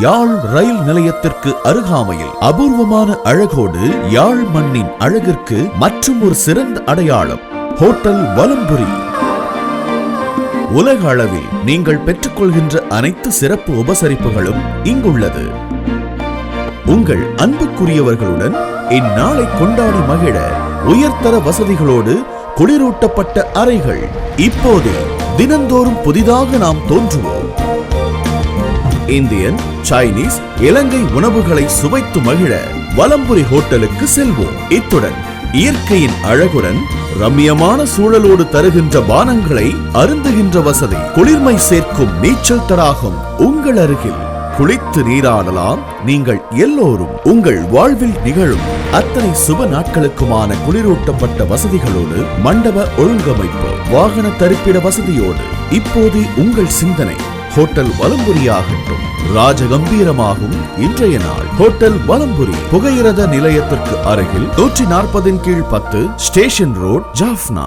யாழ் ரயில் நிலையத்திற்கு அருகாமையில் அபூர்வமான அழகோடு யாழ் மண்ணின் அழகிற்கு மற்றும் ஒரு சிறந்த அடையாளம் ஹோட்டல் வலம்புரி. உலக அளவில் நீங்கள் பெற்றுக்கொள்கின்ற அனைத்து சிறப்பு உபசரிப்புகளும் இங்குள்ளது. உங்கள் அன்புக்குரியவர்களுடன் இந்நாளை கொண்டாடி மகிழ உயர்தர வசதிகளோடு குளிரூட்டப்பட்ட அறைகள். இப்போது தினந்தோறும் புதிதாக நாம் தோன்றுவோம். இந்தியன், சைனீஸ், இலங்கை உணவுகளை சுவைத்து மகிழ வலம்புரி ஹோட்டலுக்கு செல்வோம். இத்துடன் இயற்கையின் அழகுடன் ரம்மியமான சூழலோடு தருகின்ற பானங்களை அருந்துகின்ற வசதி, குளிர்மை சேர்க்கும் நீச்சல் தடாகம் உங்கள் அருகில். குளித்து நீராடலாம். நீங்கள் எல்லோரும் உங்கள் வாழ்வில் நிகழும் அத்தனை சுப நாட்களுக்குமான குளிரூட்டப்பட்ட வசதிகளோடு மண்டப ஒழுங்கமைப்பு, வாகன தரிப்பிட வசதியோடு இப்போதே உங்கள் சிந்தனை ஹோட்டல் வலம்புரியாகட்டும். ராஜகம்பீரமாகும் இன்றைய நாள் ஹோட்டல் வலம்புரி. புகையிரத நிலையத்திற்கு அருகில் 140 கீழ் 10 ஸ்டேஷன் ரோட், ஜாஃப்னா.